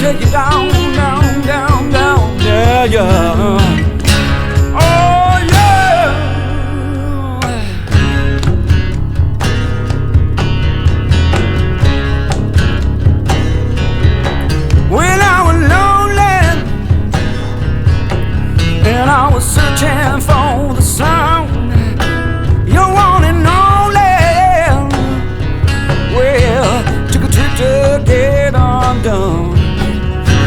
take you down, down, down, down, yeah, yeah. Oh yeah. When I was lonely and I was searching for the sound, you're one and only. Well, took a trip to get undone.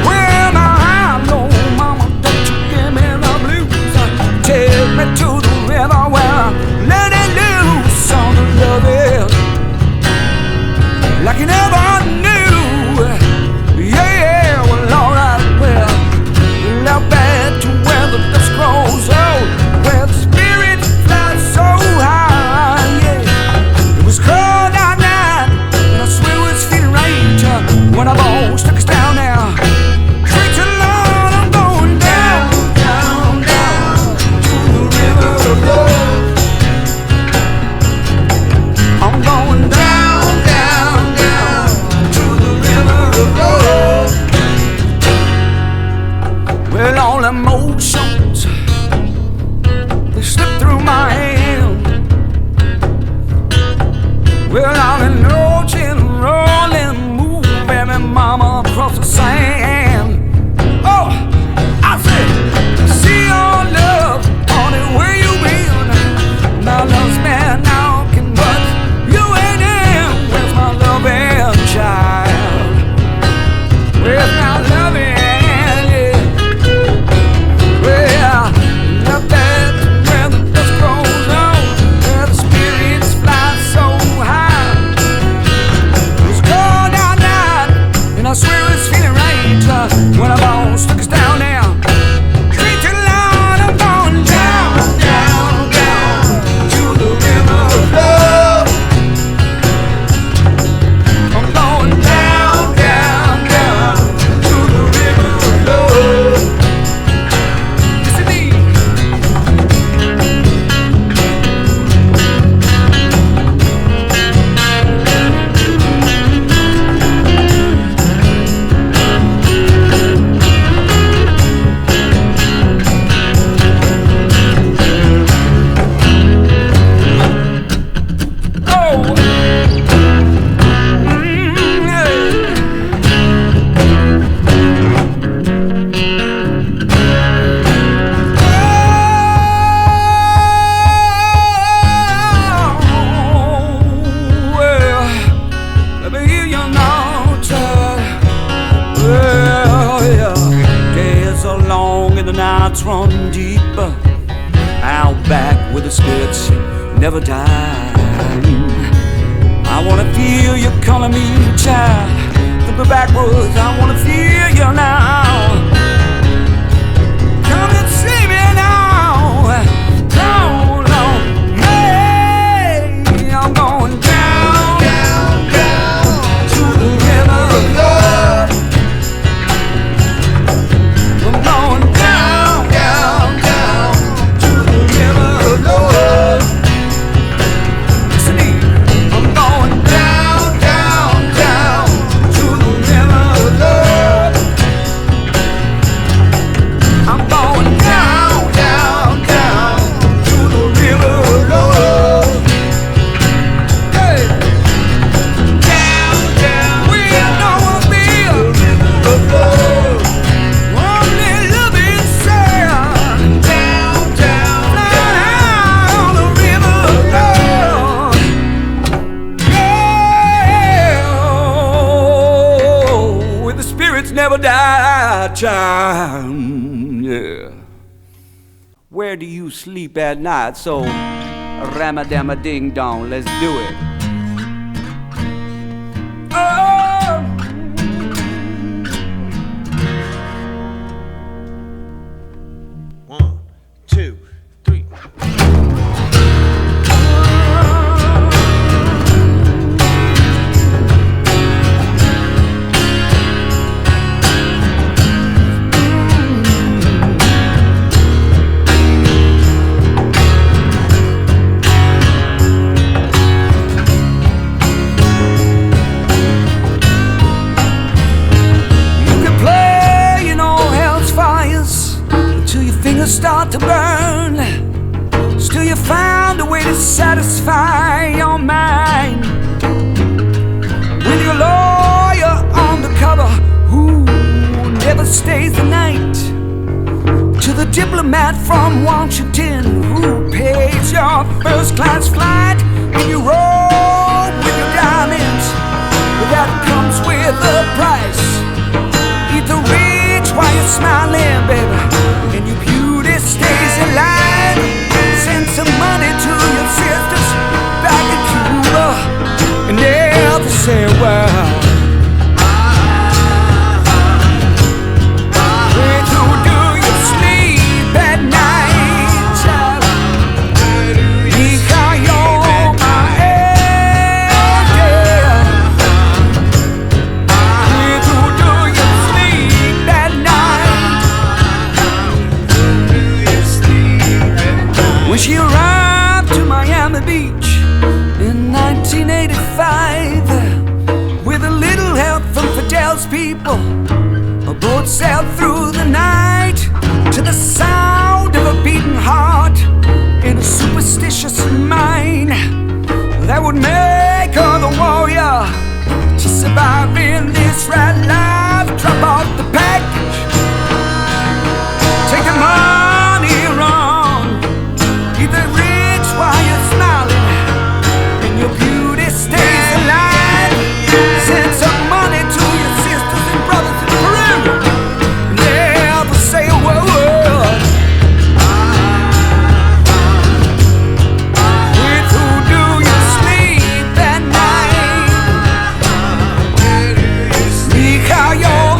Well, now I know, mama, don't you give me the blues. Take me to the river where I let it loose on the love it like you never knew. Yeah, well, alright, well, out back to where the dust grows old, where the spirits fly so high. Yeah, it was cold that night, and I swear it was feeling right when I bones took us down now. Straight to Lord, I'm going down, down, down to the river of love. I'm going down, down, down to the river of love. Well, all emotions, they slip through my hand. Well, I'm an ocean rolling, moving me mama across the sand. Oh, I said, see your love, honey, where you been? My love's been knocking, but you ain't in. Where's my loving child? Where's my loving? I swear it's feeling right when our bones took us down now. Straight to the Lord, I'm going down, down, down to the river of love. I'm going down, down, down to the river of love. Yes, indeed. Nights run deeper, out back where the spirits never die. I wanna feel you calling me child. From the backwoods, I wanna feel you now. Come and see me now. Down, down, hey, I'm going down, down, down to the river of love. I'm going down, down, down to the river of love. Listen, I'm going down, down, down to the river of love. I'm going down, down, down to the river of love. Hey, down, down, we know I'll be a river of love. Only loving sand, down, down, flying on the river of love. Yeah, where the spirits never die, child. Yeah. Where do you sleep at night? So, ram-a-dam-a ding dong, let's do it. Oh. One, two, three. found a way to satisfy your mind with your lawyer on the cover who never stays the night, to the diplomat from Washington who pays your first class flight, and you roll with your diamonds, but that comes with a price. Eat the rich while you're smiling, baby, and your beauty stays alive. Send some money to your sisters back in Cuba and never say a word. She arrived to Miami Beach in 1985 with a little help from Fidel's people. A boat sailed through the night to the sound of a beating heart in a superstitious mind that would make her the warrior to survive in this rat life. Drop off the package, take the money wrong. Keep it rich while you're smiling, and your beauty stays alive. Send some money to your sisters and brothers in Peru. Never say a word. With who do you sleep at night? Speak how you're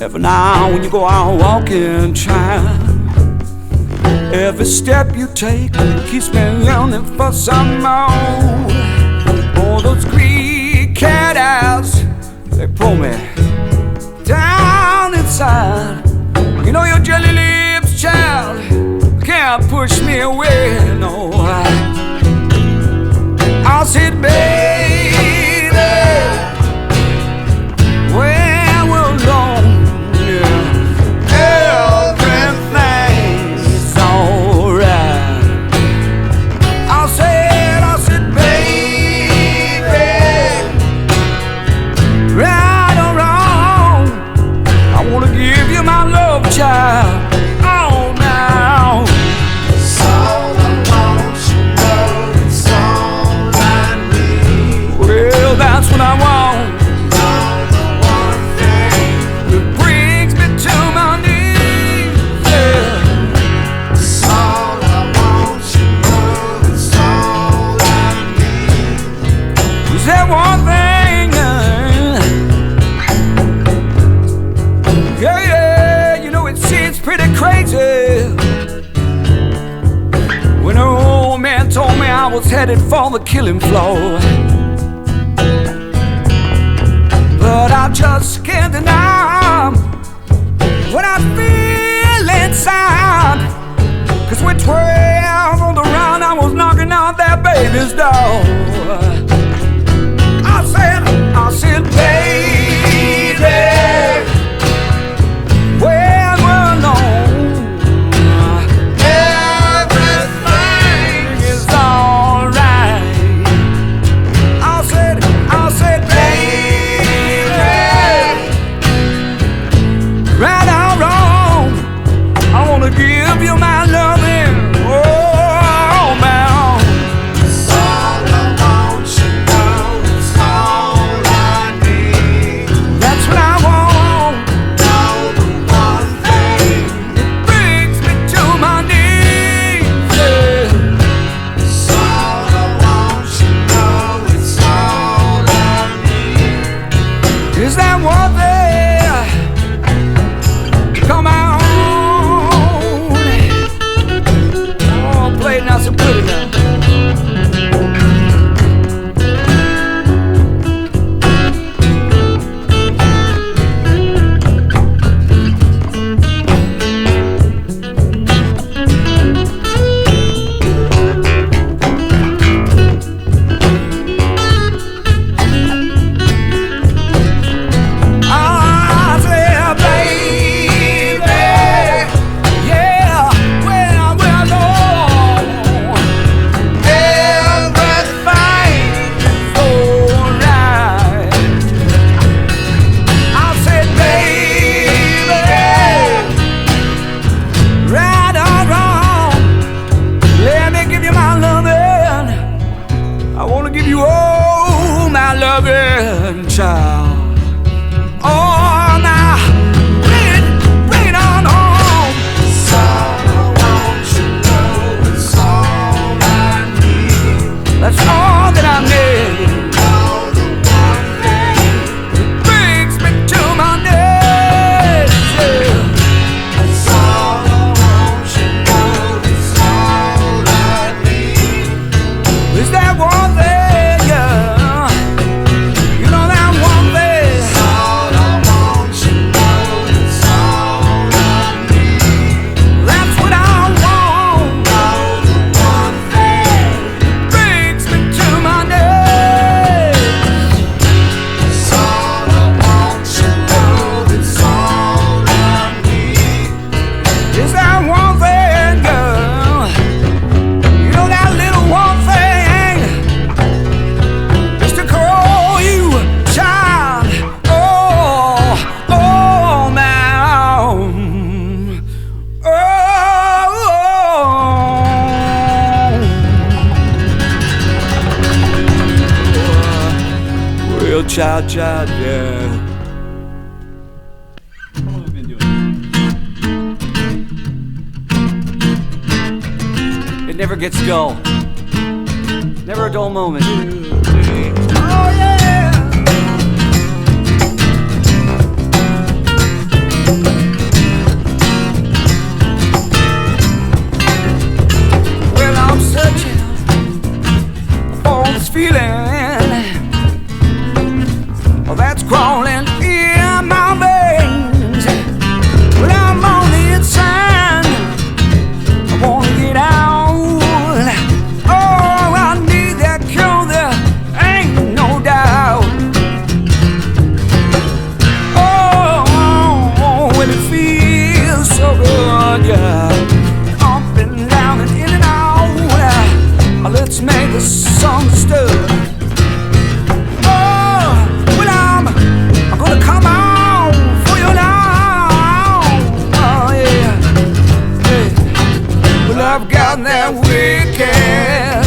Every now when you go out walking, child, every step you take keeps me yearning for some more. Oh, those Greek cat eyes, they pull me down inside. You know your jelly lips, child, can't push me away, no. I'll sit, baby, when we're alone. Everything's alright. I'll sit, baby, right or wrong. I wanna give it seems pretty crazy when an old man told me I was headed for the killing floor. But I just can't deny what I feel inside. 'Cause with 12 on the round, I was knocking on that baby's door. I said, baby, when we're alone, everything is alright. I said, baby, right or wrong, I wanna give you my loving. Oh, man. It's all I want, you know, it's all I need. That's what I want. Know the one thing. It brings me to my knees. Yeah. It's all I want, you know, it's all I need. Is that one thing? Come on. Oh, play it now, so put it down. I said, baby, yeah, when we're alone, everything's alright. I said, baby, right or wrong, let me give you my loving. I wanna give you all my loving, child. Oh, now, bring it on home. It's all I want, you know, it's all I need. That's all that I need. Know the one thing. Brings me to my knees. Yeah. It's all I want, you know, it's all I need. Is that one thing, yeah? You know that one thing. It's all I want, you know, it's all I need. That's what I want. Know the one thing. Brings me to my knees. It's all I want, you know, it's all I need. Is that one thing, girl? You know that little one thing, just to call you child. Oh, now. Real child, yeah. How long have we been doing this? It never gets dull. Never a dull moment. Oh, yeah. Well, I'm searching for this feeling that's crawling in my veins. Well, I'm on the inside. I wanna get out. Oh, I need that cure, there ain't no doubt. Oh, when it feels so good, yeah. Up and down and in and out. Let's make the song stir. I'm gonna come out for you now. Oh, yeah. Hey. Well, I've got that wicked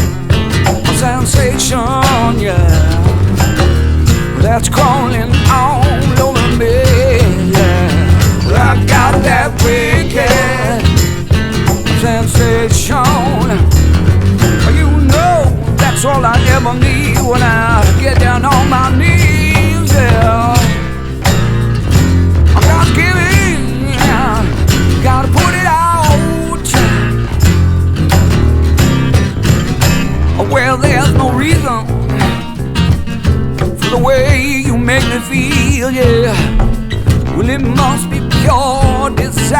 sensation, yeah. That's crawling all over me, yeah. Well, I've got that wicked sensation. You know that's all I ever need when I get down on my knees, yeah. I'm not giving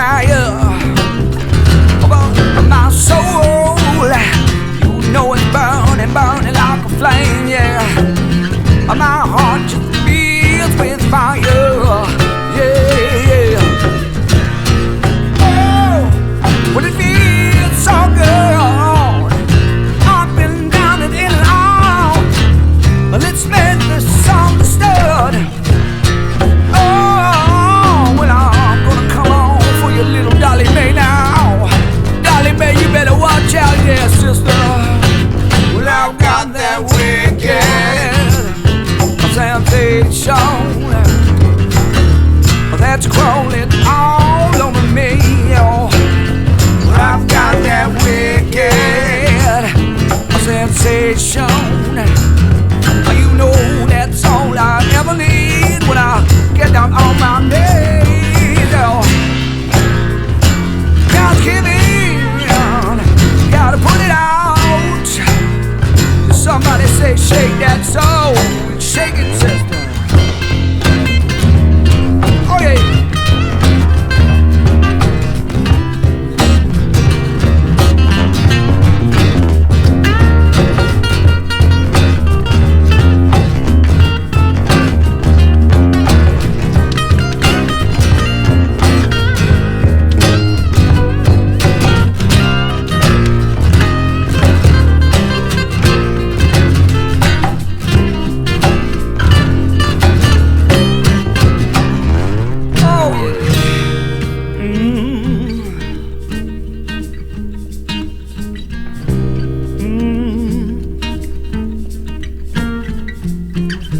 fire of my soul. You know it's burning, burning like a flame, yeah. My heart just beats with fire, yeah. Oh, well, it feels so good, up and down and in and out. Let's make this song understood. Oh, well, I'm gonna come on for your little Dolly Mae now. Dolly Mae, you better watch out, yeah, sister. Well, I've got that wicked sensation that's crawling all over me. Oh, well, I've got that wicked sensation. You know that's all I ever need when I get down on my knees. Oh, God's giving, gotta put it out. Somebody say shake that soul, shake it, sister. Oh yeah.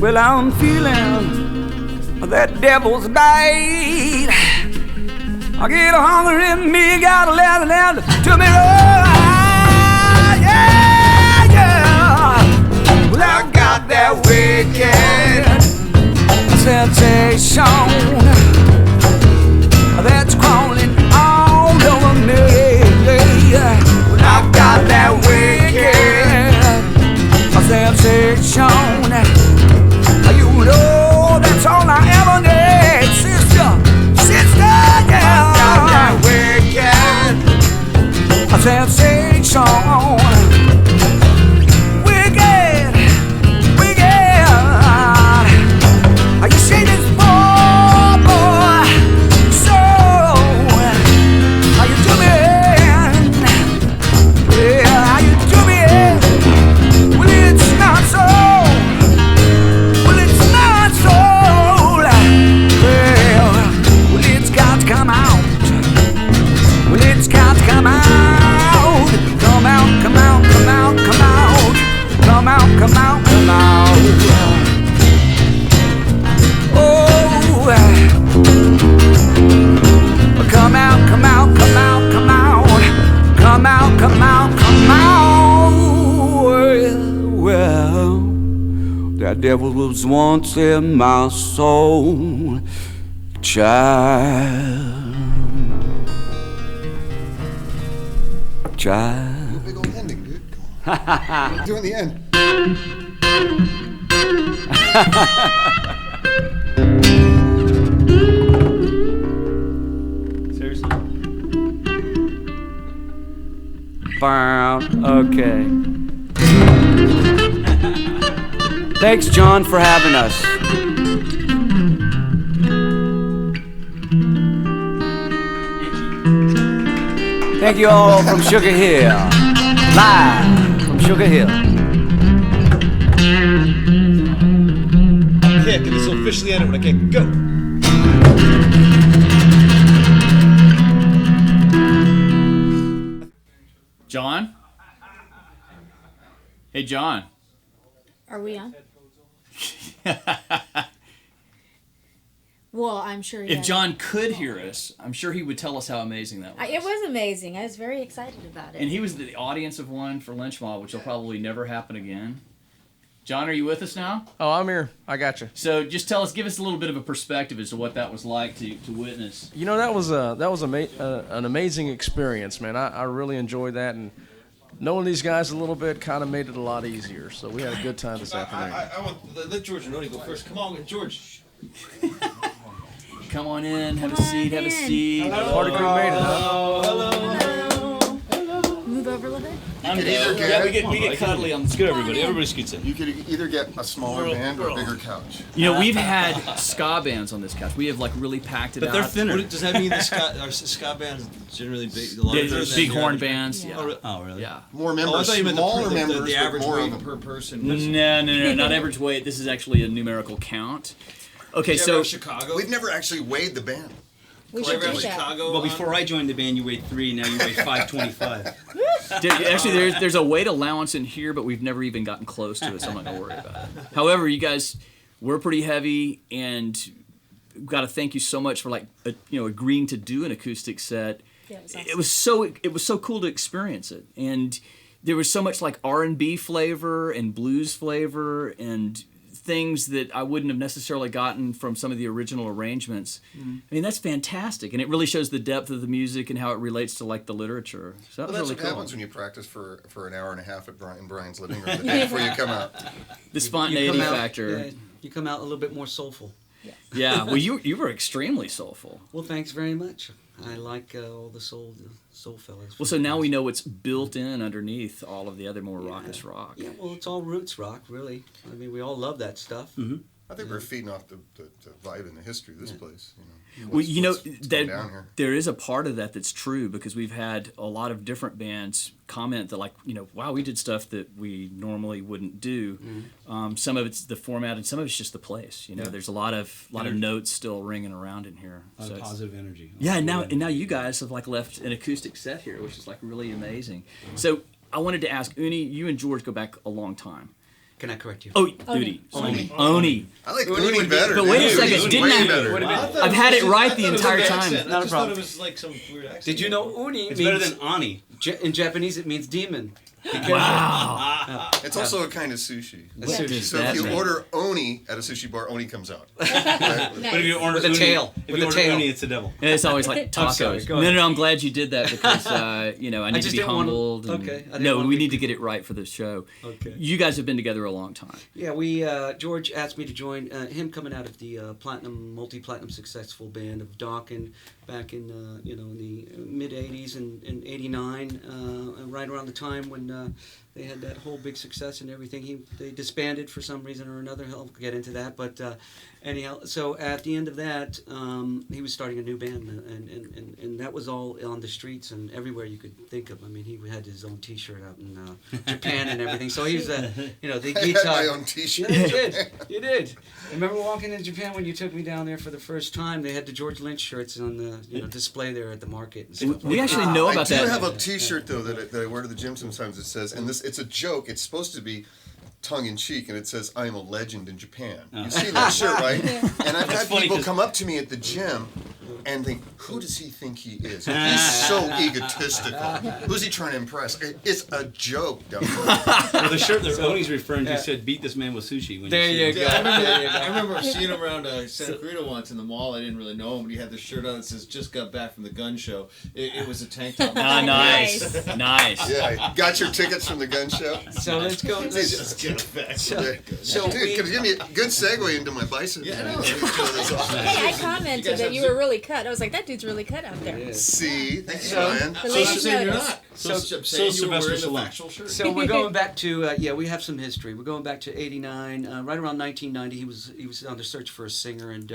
Well, I'm feeling that devil's bite. I get hungry in me, gotta let it to me. Yeah, yeah. Well, I got that wicked sensation that's crawling all over me. Well, I got that wicked sensation. You know that's all I ever need, sister, yeah. I got that wicked sensation. Wicked. You see this poor boy soul? How you do me? Yeah, how you do me? Well, it's not so. Come out. Well, it's got to come out. Come out, come out, come out, come out. Come out, come out, come out. Oh, come out, come out, come out, come out. Come out, come out, come out. Well, that devil was once in my soul. Child. Big old ending, dude. We're doing the end. Seriously? Okay. Thanks, John, for having us. Thank you all from Sugar Hill. Live from Sugar Hill. Kick, and this will officially end it when I kick. Go! John? Hey, John. Are we on? Well, I'm sure. If John could hear us, I'm sure he would tell us how amazing that was. It was amazing. I was very excited about it. And he was the audience of one for Lynch Mob, which will probably never happen again. John, are you with us now? Oh, I'm here. I got you. So just tell us, give us a little bit of a perspective as to what that was like to witness. You know, that was an amazing experience, man. I really enjoyed that, and knowing these guys a little bit kind of made it a lot easier. So we had a good time this afternoon. I want let George and Noni go first. Come on, George. Come on in, have a seat, have a seat. Party crew made it, huh? Move over a little bit. I'm could either yeah, get- we get cuddly on the It's good, everybody. Everybody scoots in. You could either get a smaller band or a bigger couch. You know, we've had ska bands on this couch. We have like really packed it But out. they're thinner. Does that mean the ska bands generally big? A lot Big, of big horn bands. Yeah. Oh, really? Yeah. More Oh, I members, thought you meant smaller the members, but average more weight of them. per person. No, not average weight. This is actually a numerical count. Okay, so Chicago. We've never actually weighed the band. We should do that. Chicago. Well, before I joined the band, you weighed 3, now you weigh 525. actually there's a weight allowance in here, but we've never even gotten close to it, so I'm not gonna worry about it. However, you guys, we're pretty heavy, and we've got to thank you so much for agreeing to do an acoustic set. Yeah, it was awesome. It was so cool to experience it, and there was so much like R&B flavor and blues flavor and things that I wouldn't have necessarily gotten from some of the original arrangements. I mean, that's fantastic, and it really shows the depth of the music and how it relates to like the literature. So that Well, was that's really what cool. happens when you practice for an hour and a half at Brian's living room the day before you come out. The spontaneity out, factor. yeah, you come out a little bit more soulful. Yeah, well, you were extremely soulful. Well, thanks very much. I like all the soul fellas. Well, so now we know what's built in underneath all of the other more raucous rock. Yeah, well, it's all roots rock, really. I mean, we all love that stuff. I think we're feeding off the vibe and the history of this place. Well, you know, what's going down that here. there is a part of that that's true, because we've had a lot of different bands comment that, like, wow, we did stuff that we normally wouldn't do. Some of it's the format, and some of it's just the place. There's a lot of notes still ringing around in here. A lot of it's- positive energy. Yeah, and now you guys have like left an acoustic set here, which is like really amazing. So I wanted to ask Uni, you and George go back a long time. Can I correct you? Oh, Uni. Oni. I like Uni better. But wait a dude. second, Uni's didn't way I- better. I've had it right the entire time. Not a problem. It was like some weird accent. Did you know uni It's means, better than Ani. in Japanese it means demon. Wow. It's also a kind of sushi. What does So that if you mean? order oni at a sushi bar, oni comes out. But if you order With a uni, tail. If With you a order tail. uni, it's the devil. And it's always like I'm sorry, tacos. go ahead. No, I'm glad you did that, because I need to just be didn't wanna- humbled. and- okay, I didn't No, wanna we be- need to get it right for the show. Okay. You guys have been together a long time. Yeah, George asked me to join him coming out of the multi-platinum successful band of Dawkins back in in the mid '80s and in '89, right around the time when they had that whole big success and everything. They disbanded for some reason or another. I'll get into that, but anyhow, so at the end of that, he was starting a new band, and that was all on the streets and everywhere you could think of. I mean, he had his own T-shirt out in Japan and everything. So he was, the I guitar. had my own T-shirt. Yeah, you did. You did. I remember walking into Japan when you took me down there for the first time. They had the George Lynch shirts on the display there at the market. And stuff We like actually know I about do that. have a T-shirt though that I wear to the gym sometimes. It says, and it's a joke. It's supposed to be tongue in cheek, and it says, "I am a legend in Japan." You see that shirt, right? And I've had funny people 'cause- come up to me at the gym and think, "Who does he think he is? He's so egotistical. Who's he trying to impress?" It's a joke, dumb. Well, the shirt that Oni's referring to said, "Beat this man with sushi." When There see you him. go. Yeah, I remember seeing him around Santa Clarita once in the mall. I didn't really know him, but he had this shirt on that says "Just got back from the gun show." It was a tank top. Ah, nice. Nice. Yeah, got your tickets from the gun show. So let's go. Just get back. So Dude, we- could you give me a good segue into my bicep? Yeah, I know. Let me show this off. Hey, I You commented guys that have you zip- were really cut. I was like, that dude's really cut out there. See, thanks, So- Brian. The So ladies I'm saying you're noticed. not. So- I'm so saying you were Sylvester wearing the Stallone. factual shirt. So we're going back to we have some history. We're going back to '89, right around 1990. He was on the search for a singer, and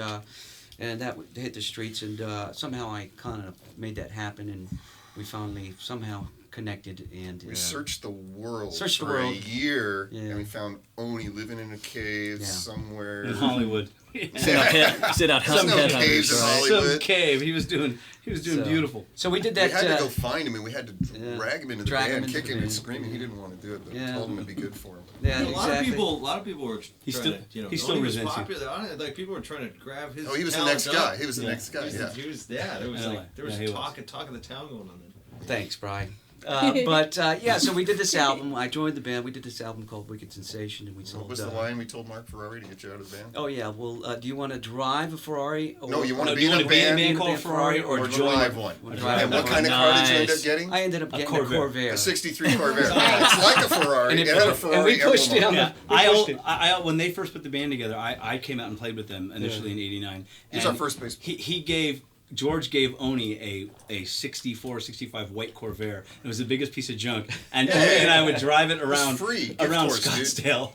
that hit the streets, and somehow I kind of made that happen, and we finally somehow connected, and We searched the world Searched the for world. a year, Yeah. and we found Oni living in a cave Yeah. somewhere. in Hollywood. Sit out There's hunting no caves in headhunters, right? Hollywood. Some cave. He was doing So- beautiful. So we did We that. had to go find him, and we had to yeah. drag him into the Drag him band, into kick the him and band. screaming. He didn't want to do it, but Yeah. we told him it'd be good for him. Yeah, A lot exactly. of people were He trying still- to, he still Oni was resents you. popular. Like people were trying to grab his. Oh, he was the talent next up. guy. He was the Yeah. next guy. Yeah. He was. Yeah, there was Yeah, like there was yeah, he was. talk of the town going on then. Thanks, Brian. Yeah, so we did this album. I joined the band. We did this album called Wicked Sensation, and we sold. What was the line we told Mark Ferrari to get you out of the band? Oh yeah, well, do you want to drive a Ferrari? Or, No, you want to do be you in a want to be in a band band called Ferrari or or drive join? one. drive And what one. kind of car did you end up Nice. getting? I ended up getting a Corvair. A 63 Corvair. It's like a Ferrari. And It it- had a and Ferrari we pushed emblem on it it. on I when they first put the band together, I came out and played with them initially in '89. He's our first bass player. George gave Oni a 64, 65 white Corvair. It was the biggest piece of junk, and Oni and I would drive it around free. Gift around horse, dude. Scottsdale,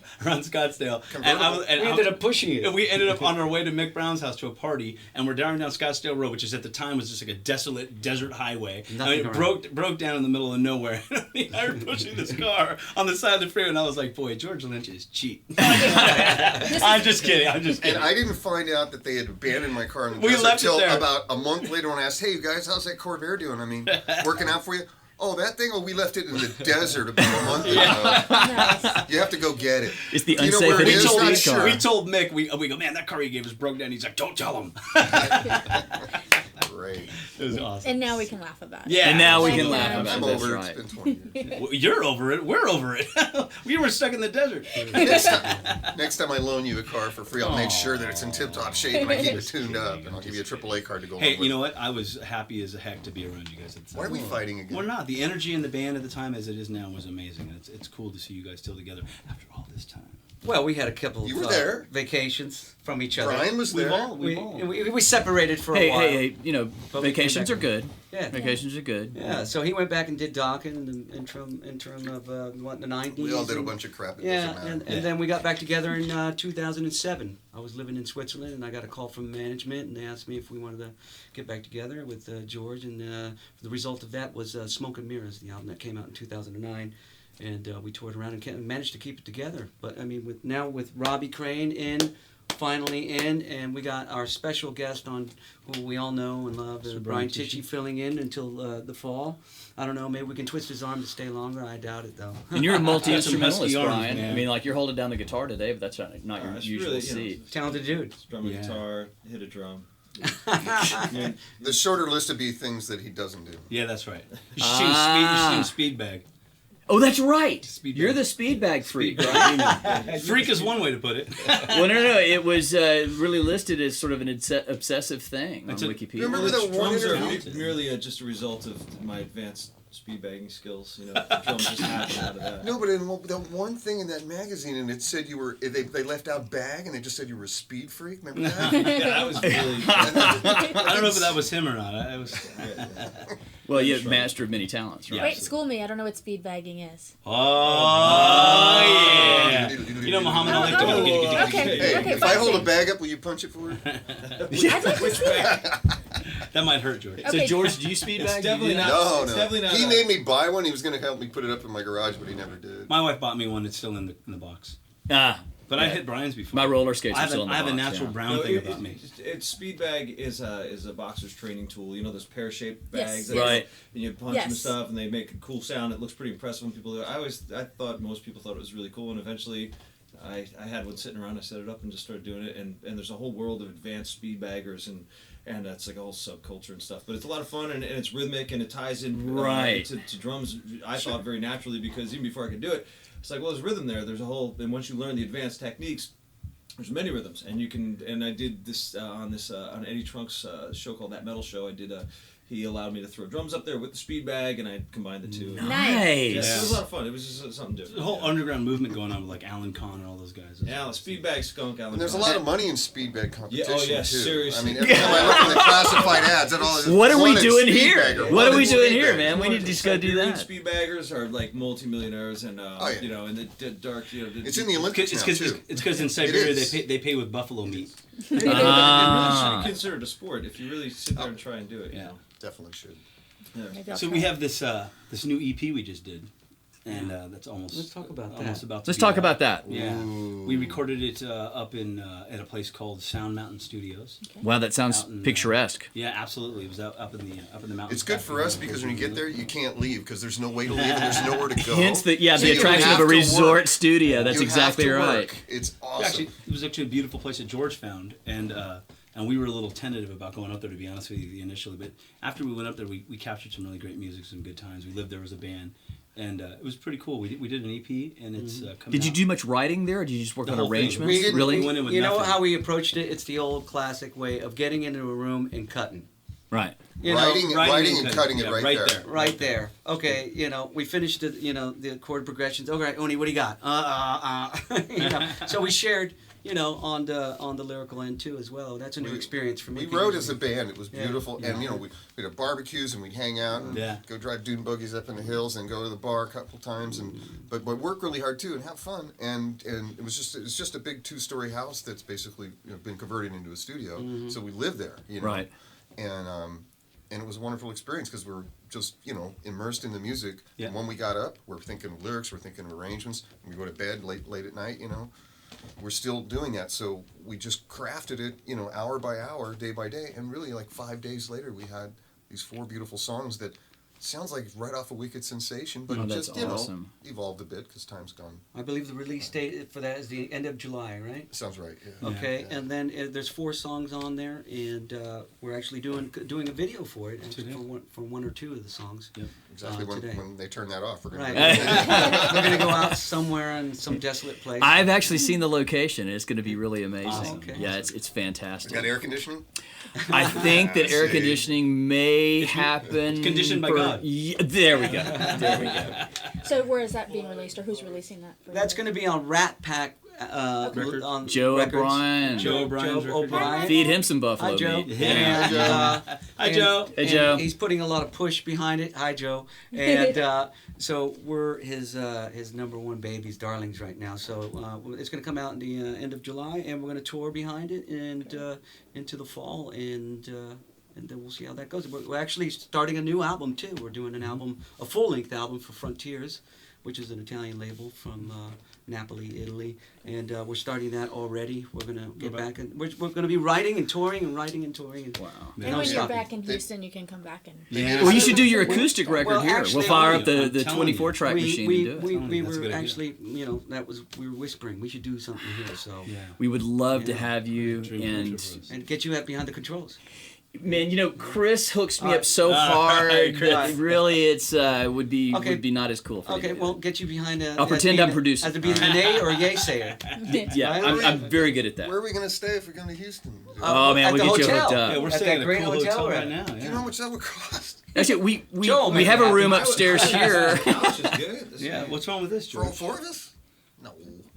Convertible. We ended up pushing it. We ended up on our way to Mick Brown's house to a party, and we're driving down Scottsdale Road, which is at the time was just like a desolate desert highway. Nothing it around. broke down in the middle of nowhere. And I were pushing this car on the side of the freeway, and I was like, "Boy, George Lynch is cheap." I'm just kidding. And I didn't find out that they had abandoned my car in the We desert left it until there. about a month later when I asked, "Hey, you guys, how's that Corvair doing? I mean, working out for you?" "Oh, that thing? Oh, we left it in the desert about a month ago. Nice. You have to go get it." It's the Do you know unsafe where it and is? illegal Not car. sure. We told Mick, we go, "Man, that car you gave us broke down." He's like, "Don't tell him." Great. It was awesome. And now we can laugh about it. Yeah. And now we Yeah. can laugh I'm about I'm it. That's over right. it. It's been 20 years. Well, you're over it. We're over it. We were stuck in the desert. Next time I loan you a car for free, I'll make sure that it's in tip-top shape and I keep it tuned up, and I'll give you a AAA card to go Hey, along with you it. know what? I was happy as a heck to be around you guys at the time. Why are we fighting again? We're not. The energy in the band at the time, as it is now, was amazing. And it's cool to see you guys still together after all this time. Well, we had a couple You of were there. vacations from each other. Brian was there. We separated for a Hey, while. hey, But we came vacations back. are good. Yeah. Vacations are good. Yeah, so he went back and did Dokken in the interim of the 90s. We all did a and- bunch of crap. It Yeah, doesn't matter. and then we got back together in 2007. I was living in Switzerland, and I got a call from management, and they asked me if we wanted to get back together with George. And the result of that was Smoke and Mirrors, the album that came out in 2009. And we toured around and managed to keep it together. But I mean, with Robbie Crane finally in, and we got our special guest on, who we all know and love, Sir Brian Brian Tichy, filling in until the fall. I don't know, maybe we can twist his arm to stay longer. I doubt it, though. And you're a multi-instrumentalist, husky arms, Brian. man. I mean, like you're holding down the guitar today, but that's not your It's usual really, seat. Talented dude. Drum a Yeah. guitar, hit a drum. The shorter list would be things that he doesn't do. Yeah, that's right. You should see him speed bag. Oh, that's right. Speed You're bag. the speed bag freak, right? Freak is one way to put it. Well, no. It was really listed as sort of an obsessive thing on It's a- Wikipedia. Remember that one Drums are interview? merely just a result of my advanced speed bagging skills. You know, the drums just happen out of that. No, but in the one thing in that magazine, and it said you were, they left out bag, and they just said you were a speed freak. Remember that? Yeah, I was really. I don't know if that was him or not. I was. Well, you're master of many talents, right? Wait, school me. I don't know what speed bagging is. Oh yeah. You know Muhammad Ali. Oh, okay. Hey, Okay, if I hold a fine. bag up, will you punch it for me? I'd like to see that. That might hurt, George. So, Okay. George, do you speed It's bag? Do you definitely do that? not- No, It's no. definitely not He a- made me buy one. He was going to help me put it up in my garage, but he never did. My wife bought me one. It's still in the box. Ah, But I've hit Brian's before. my roller skates I are have, still in the I have a box, natural yeah. brown No, thing it- about me. Speed bag is a boxer's training tool. You know those pear-shaped Yes, bags, yes. Right. And you punch them and Yes. stuff, and they make a cool sound. It looks pretty impressive when people do it. I thought most people thought it was really cool, and eventually, I had one sitting around. I set it up and just started doing it. And there's a whole world of advanced speed baggers, and that's like a whole subculture and stuff. But it's a lot of fun, and it's rhythmic, and it ties in Right. to drums. I thought very naturally, because even before I could do it, it's like, well, there's rhythm there. There's a whole, and once you learn the advanced techniques, there's many rhythms, and you can. And I did this on Eddie Trunk's show called That Metal Show. He allowed me to throw drums up there with the speed bag, and I combined the two. Nice. Yeah, it was a lot of fun. It was just something different. The whole underground movement going on with like Alan Kahn and all those guys. Yeah, speed bag, skunk, Alan. And there's a Kahn. lot of money in speed bag competition, yeah, too. seriously. I mean, every time I look in the classified ads, at all What are we wanted doing speed here? bagger, What are we wanted doing speed here, bagger. man? We need to just go do Siberian that. Speed baggers are like multimillionaires, and Oh, yeah. you know, and the dark. You know, It's in the Olympics It's now, too. because in Siberia is. they pay with buffalo meat. It really should be considered a sport if you really sit there and try and do it. You Yeah. know? Definitely should. Maybe I'll So try. we have this new EP we just did, and that's almost Let's talk about almost that. about to Let's be talk out. about that. Yeah, we recorded it up in at a place called Sound Mountain Studios. Wow, that sounds Out in, picturesque. Yeah, absolutely. It was up in the mountains. It's good for us because when you get there, you can't leave because there's no way to leave and there's nowhere to go. Hence the So the you attraction have of a to resort work. studio. That's You have exactly to right. work. It's awesome. Actually, it was actually a beautiful place that George found, and And we were a little tentative about going up there, to be honest with you, initially. But after we went up there, we captured some really great music, some good times. We lived there as a band. And it was pretty cool. We did an EP, and it's coming Did you out. do much writing there, or did you just work The on whole thing. arrangements? We didn't- Really? We went in with You know nothing. how we approached it? It's the old classic way of getting into a room and cutting. Right. You know, writing and cutting it yeah, right there. right there. Okay, you know, we finished it, you know, the chord progressions. All right, Oni, what do you got? You know, so we shared, you know, on the lyrical end too as well. That's a new experience for me. We wrote as a band. It was Yeah. beautiful, and you know, we'd have barbecues and we'd hang out and Yeah. go drive dune buggies up in the hills and go to the bar a couple times, and but work really hard too and have fun. And it was just a big 2-story house that's basically been converted into a studio. So we lived there, you know. Right. And it was a wonderful experience because we were just immersed in the music. Yeah. And when we got up, we're thinking of lyrics, we're thinking of arrangements. When we go to bed late at night, we're still doing that. So we just crafted it, hour by hour, day by day, and really like 5 days later, we had these 4 beautiful songs that sounds like right off a Wicked Sensation, but Oh, that's just awesome. evolved a bit because time's gone. I believe the release date for that is the end of July, right? Sounds right. Yeah. Okay, Yeah. and then there's 4 songs on there, and we're actually doing a video for it actually, for one or 2 of the songs. Yep. Exactly today. when they turn that off, we're gonna Right. We're gonna go out somewhere in some desolate place. I've actually seen the location. It's going to be really amazing. Awesome. Okay. Yeah, it's fantastic. got air conditioning. I think that air See. conditioning may happen. conditioned by for- God. There we go. There we go. So where is that being released, or who's releasing that? For That's you? going to be on Rat Pack. Record. On Joe records. O'Brien. Joe O'Brien's Joe record. O'Brien. Feed him some buffalo Hi, Joe. meat. Yeah. And, Hi, Joe. Hey, and Joe. He's putting a lot of push behind it. Hi, Joe. And so we're his number one babies, darlings, right now. So it's going to come out in the end of July, and we're going to tour behind it and into the fall, and then we'll see how that goes. We're actually starting a new album too. We're doing an album, a full-length album for Frontiers, which is an Italian label from Napoli, Italy, and we're starting that already. We're gonna get back, and we're gonna be writing and touring and writing and touring. And Wow. And no when you're stopping. back in Houston, you can come back and. Yeah. Well, you should do your acoustic record Well, here. actually, We'll fire I'm up the telling you. 24-track machine we, and do it. we, Telling we you, that's a were good idea. actually, we were whispering we should do something here. So Yeah. We would love to Yeah. have you, Dream come true and for us. and get you out behind the controls. man, Chris hooks me up so hard Chris. that really it's would be not as cool. For you Okay, to do well, that. get you behind. I'll pretend I'm producing. As to be the nay or yay sayer. Yeah, I'm very good at that. Where are we gonna stay if we come to Houston? Oh man, At we'll the get you hotel. hooked up. Yeah, we're At staying that at a great cool hotel hotel we're right at. now. Do you know Yeah. how much that would cost? Actually, we Joe, we make have a it room happen. upstairs here. Couch is good. This Yeah. is- What's wrong with this, For all George? 4 of us? No.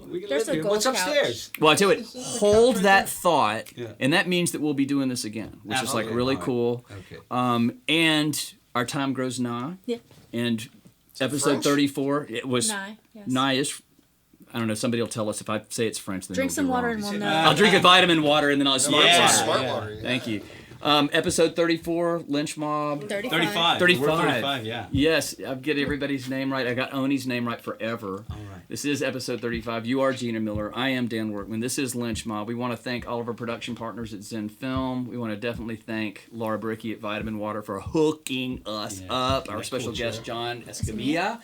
We can There's live a here. gold What's couch. upstairs? Well, I tell you what, hold that thought, Yeah. and that means that we'll be doing this again, which is like Okay, really all right. cool. Okay. And our time grows nigh. Yeah. And episode French? 34, it was Nigh, yes. nigh is. I don't know. Somebody will tell us if I say it's French. Then Drink we'll some be water wrong. and we'll know. I'll drink a vitamin water and then I'll smart Yeah. water. Smart yeah. water. Yeah. Thank you. Episode 34, Lynch Mob. 35. 35. We're 35, yeah. Yes, I'll get everybody's name right. I got Oni's name right forever. All right. This is episode 35. You are Gina Miller. I am Dan Workman. This is Lynch Mob. We want to thank all of our production partners at Zen Film. We want to definitely thank Laura Bricky at Vitamin Water for hooking us Yes. up. Our That special cool guest, chair. John Escamilla.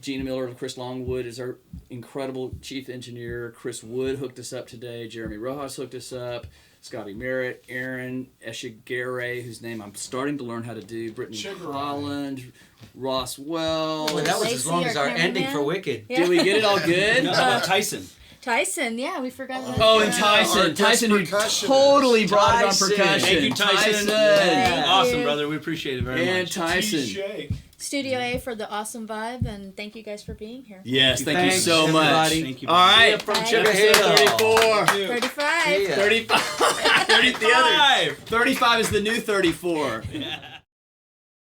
Gina Miller and Chris Longwood is our incredible chief engineer. Chris Wood hooked us up today. Jeremy Rojas hooked us up. Scotty Merritt, Aaron Eshigare, whose name I'm starting to learn how to do. Brittany Holland, Ross Wells. Well, that was as Lacey, long as our our ending for cameraman. Wicked. Yeah. Did we get it all good? No, how about Tyson? Tyson, yeah, we forgot about Oh, and that. Tyson. Our Tyson who guest percussionist. totally brought it on Tyson. percussion. Thank you, Tyson. Yeah. Awesome, you. brother. We appreciate it very And much. Tyson. Studio A for the awesome vibe, and thank you guys for being here. Yes, thank you Thanks, so much. everybody. Thank you. All right. From Bye. Sugar Episode Hill. 34. 35. See ya. 35. 30, the other. 35. 35 is the new 34.